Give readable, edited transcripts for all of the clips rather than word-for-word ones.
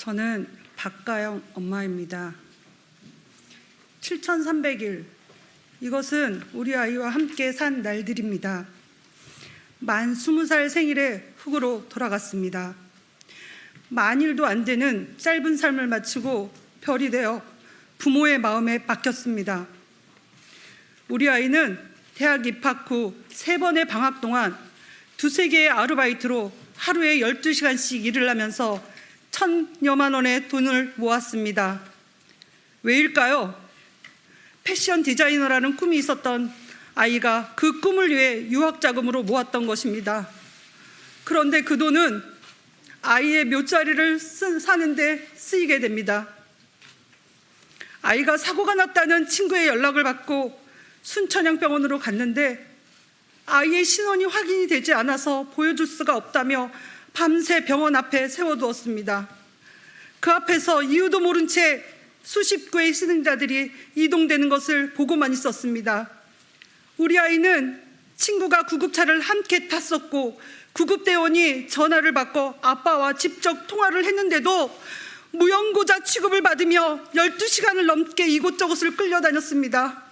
저는 박가영 엄마입니다. 7,300일, 이것은 우리 아이와 함께 산 날들입니다. 만 20살 생일에 흙으로 돌아갔습니다. 만일도 안 되는 짧은 삶을 마치고 별이 되어 부모의 마음에 박혔습니다. 우리 아이는 대학 입학 후 3번의 방학 동안 2-3개의 아르바이트로 하루에 12시간씩 일을 하면서 1,000여만 원의 돈을 모았습니다. 왜일까요? 패션 디자이너라는 꿈이 있었던 아이가 그 꿈을 위해 유학 자금으로 모았던 것입니다. 그런데 그 돈은 아이의 묫자리를 사는데 쓰이게 됩니다. 아이가 사고가 났다는 친구의 연락을 받고 순천향병원으로 갔는데 아이의 신원이 확인이 되지 않아서 보여줄 수가 없다며 밤새 병원 앞에 세워두었습니다. 그 앞에서 이유도 모른 채 수십 구의 희생자들이 이동되는 것을 보고만 있었습니다. 우리 아이는 친구가 구급차를 함께 탔었고 구급대원이 전화를 받고 아빠와 직접 통화를 했는데도 무연고자 취급을 받으며 12시간을 넘게 이곳저곳을 끌려다녔습니다.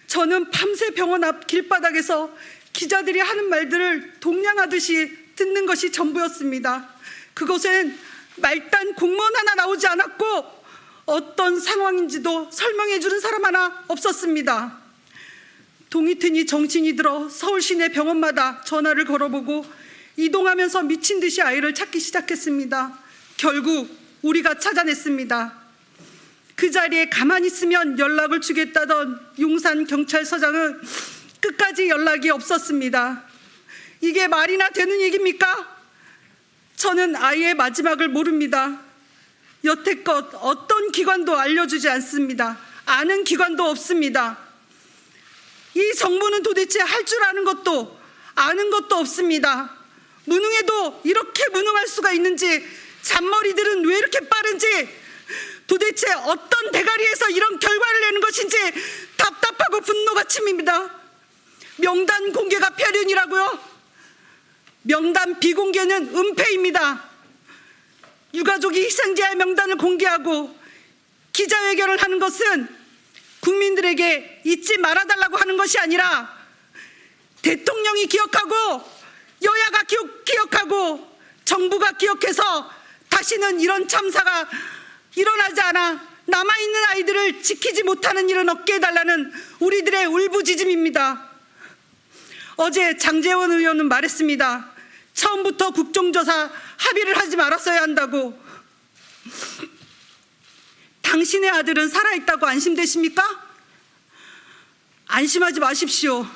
저는 밤새 병원 앞 길바닥에서 기자들이 하는 말들을 동냥하듯이 듣는 것이 전부였습니다. 그곳엔 말단 공무원 하나 나오지 않았고 어떤 상황인지도 설명해 주는 사람 하나 없었습니다. 동이 트니 정신이 들어 서울 시내 병원마다 전화를 걸어보고 이동하면서 미친 듯이 아이를 찾기 시작했습니다. 결국 우리가 찾아냈습니다. 그 자리에 가만히 있으면 연락을 주겠다던 용산경찰서장은 끝까지 연락이 없었습니다. 이게 말이나 되는 얘기입니까? 저는 아이의 마지막을 모릅니다. 여태껏 어떤 기관도 알려주지 않습니다. 아는 기관도 없습니다. 이 정부는 도대체 할 줄 아는 것도 아는 것도 없습니다. 무능해도 이렇게 무능할 수가 있는지, 잔머리들은 왜 이렇게 빠른지, 도대체 어떤 대가리에서 이런 결과를 내는 것인지 답답하고 분노가 치밉니다. 명단 공개가 표륜이라고요? 명단 비공개는 은폐입니다. 유가족이 희생자의 명단을 공개하고 기자회견을 하는 것은 국민들에게 잊지 말아달라고 하는 것이 아니라 대통령이 기억하고 여야가 기억하고 정부가 기억해서 다시는 이런 참사가 일어나지 않아 남아있는 아이들을 지키지 못하는 일은 없게 해달라는 우리들의 울부짖음입니다. 어제 장제원 의원은 말했습니다. 처음부터 국정조사 합의를 하지 말았어야 한다고. 당신의 아들은 살아있다고 안심되십니까? 안심하지 마십시오.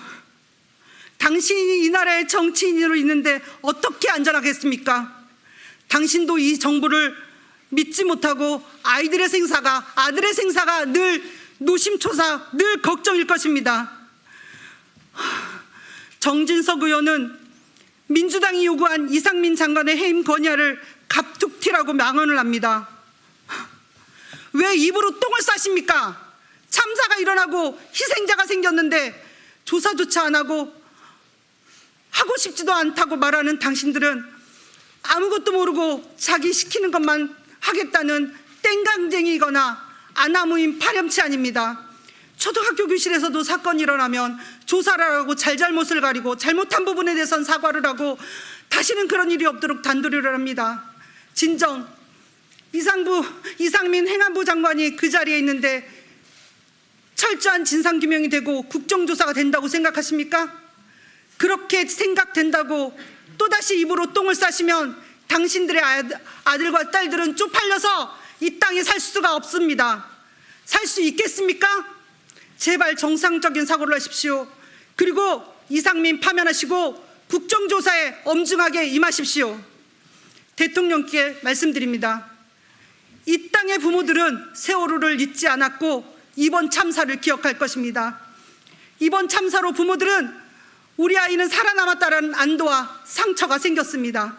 당신이 이 나라의 정치인으로 있는데 어떻게 안전하겠습니까? 당신도 이 정부를 믿지 못하고 아이들의 생사가, 아들의 생사가 늘 노심초사, 늘 걱정일 것입니다. 정진석 의원은 민주당이 요구한 이상민 장관의 해임 건의안을 갑툭튀라고 망언을 합니다. 왜 입으로 똥을 싸십니까? 참사가 일어나고 희생자가 생겼는데 조사조차 안 하고 하고 싶지도 않다고 말하는 당신들은 아무것도 모르고 자기 시키는 것만 하겠다는 땡강쟁이거나 아나무인 파렴치 아닙니다. 초등학교 교실에서도 사건이 일어나면 조사를 하고 잘잘못을 가리고 잘못한 부분에 대해서는 사과를 하고 다시는 그런 일이 없도록 단도리를 합니다. 진정 이상민 행안부 장관이 그 자리에 있는데 철저한 진상규명이 되고 국정조사가 된다고 생각하십니까? 그렇게 생각된다고 또다시 입으로 똥을 싸시면 당신들의 아들과 딸들은 쪽팔려서 이 땅에 살 수가 없습니다. 살 수 있겠습니까? 제발 정상적인 사고를 하십시오. 그리고 이상민 파면하시고 국정조사에 엄중하게 임하십시오. 대통령께 말씀드립니다. 이 땅의 부모들은 세월호를 잊지 않았고 이번 참사를 기억할 것입니다. 이번 참사로 부모들은 우리 아이는 살아남았다는 안도와 상처가 생겼습니다.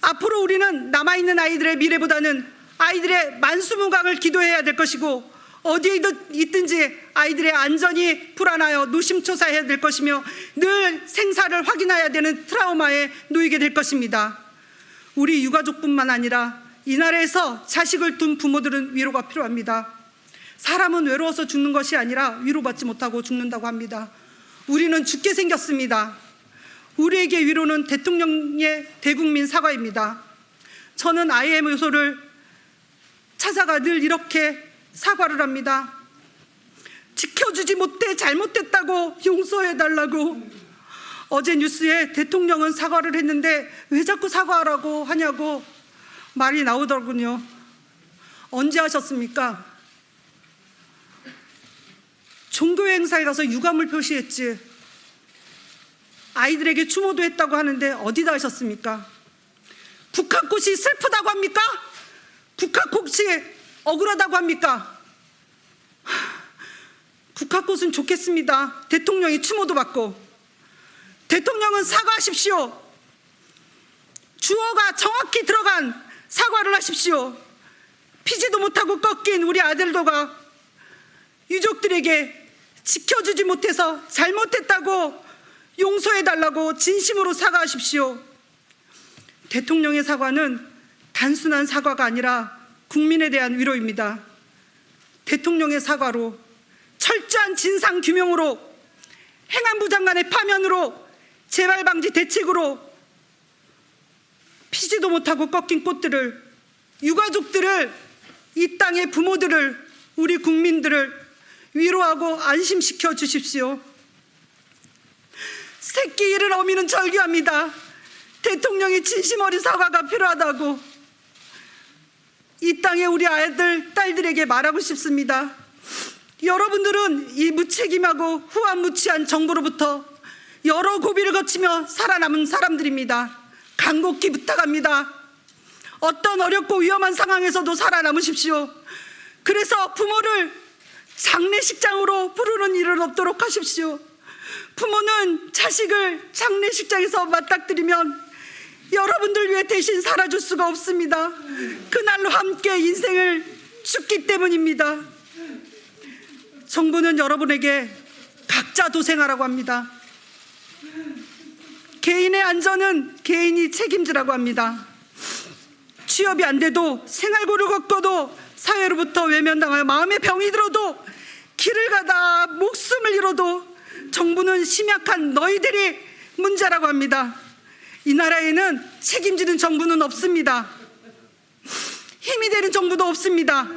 앞으로 우리는 남아있는 아이들의 미래보다는 아이들의 만수무강을 기도해야 될 것이고 어디에 있든지 아이들의 안전이 불안하여 노심초사해야 될 것이며 늘 생사를 확인해야 되는 트라우마에 놓이게 될 것입니다. 우리 유가족뿐만 아니라 이 나라에서 자식을 둔 부모들은 위로가 필요합니다. 사람은 외로워서 죽는 것이 아니라 위로받지 못하고 죽는다고 합니다. 우리는 죽게 생겼습니다. 우리에게 위로는 대통령의 대국민 사과입니다. 저는 IM 요소를 찾아가 늘 이렇게 사과를 합니다. 지켜주지 못해 잘못했다고 용서해달라고. 어제 뉴스에 대통령은 사과를 했는데 왜 자꾸 사과하라고 하냐고 말이 나오더군요. 언제 하셨습니까? 종교 행사에 가서 유감을 표시했지. 아이들에게 추모도 했다고 하는데 어디다 하셨습니까? 국화꽃이 슬프다고 합니까? 국화꽃이 억울하다고 합니까? 국화꽃은 좋겠습니다. 대통령이 추모도 받고. 대통령은 사과하십시오. 주어가 정확히 들어간 사과를 하십시오. 피지도 못하고 꺾인 우리 아들도가 유족들에게 지켜주지 못해서 잘못했다고 용서해달라고 진심으로 사과하십시오. 대통령의 사과는 단순한 사과가 아니라 국민에 대한 위로입니다. 대통령의 사과로, 철저한 진상규명으로, 행안부 장관의 파면으로, 재발방지 대책으로 피지도 못하고 꺾인 꽃들을, 유가족들을, 이 땅의 부모들을, 우리 국민들을 위로하고 안심시켜 주십시오. 새끼 잃은 어미는 절규합니다. 대통령이 진심 어린 사과가 필요하다고 이 땅의 우리 아이들, 딸들에게 말하고 싶습니다. 여러분들은 이 무책임하고 후한무치한 정부로부터 여러 고비를 거치며 살아남은 사람들입니다. 간곡히 부탁합니다. 어떤 어렵고 위험한 상황에서도 살아남으십시오. 그래서 부모를 장례식장으로 부르는 일은 없도록 하십시오. 부모는 자식을 장례식장에서 맞닥뜨리면 여러분들 위해 대신 살아줄 수가 없습니다. 그날로 함께 인생을 죽기 때문입니다. 정부는 여러분에게 각자 도생하라고 합니다. 개인의 안전은 개인이 책임지라고 합니다. 취업이 안 돼도, 생활고를 겪어도, 사회로부터 외면당하여 마음의 병이 들어도, 길을 가다 목숨을 잃어도 정부는 심약한 너희들이 문제라고 합니다. 이 나라에는 책임지는 정부는 없습니다. 힘이 되는 정부도 없습니다.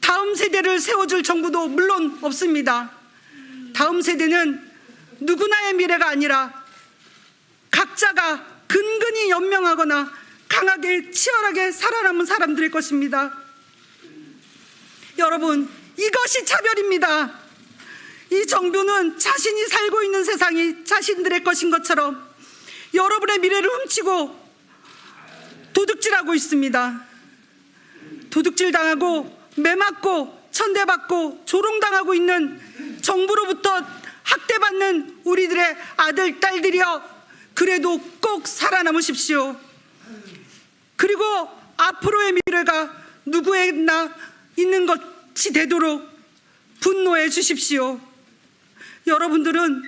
다음 세대를 세워줄 정부도 물론 없습니다. 다음 세대는 누구나의 미래가 아니라 각자가 근근히 연명하거나 강하게 치열하게 살아남은 사람들일 것입니다. 여러분, 이것이 차별입니다. 이 정부는 자신이 살고 있는 세상이 자신들의 것인 것처럼 여러분의 미래를 훔치고 도둑질하고 있습니다. 도둑질 당하고 매맞고 천대받고 조롱당하고 있는 정부로부터 학대받는 우리들의 아들, 딸들이여, 그래도 꼭 살아남으십시오. 그리고 앞으로의 미래가 누구에나 있는 것이 되도록 분노해 주십시오. 여러분들은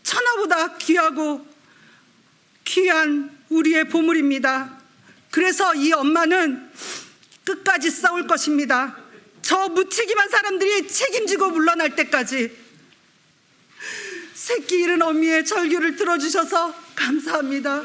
천하보다 귀하고 귀한 우리의 보물입니다. 그래서 이 엄마는 끝까지 싸울 것입니다. 저 무책임한 사람들이 책임지고 물러날 때까지. 새끼 잃은 어미의 절규를 들어주셔서 감사합니다.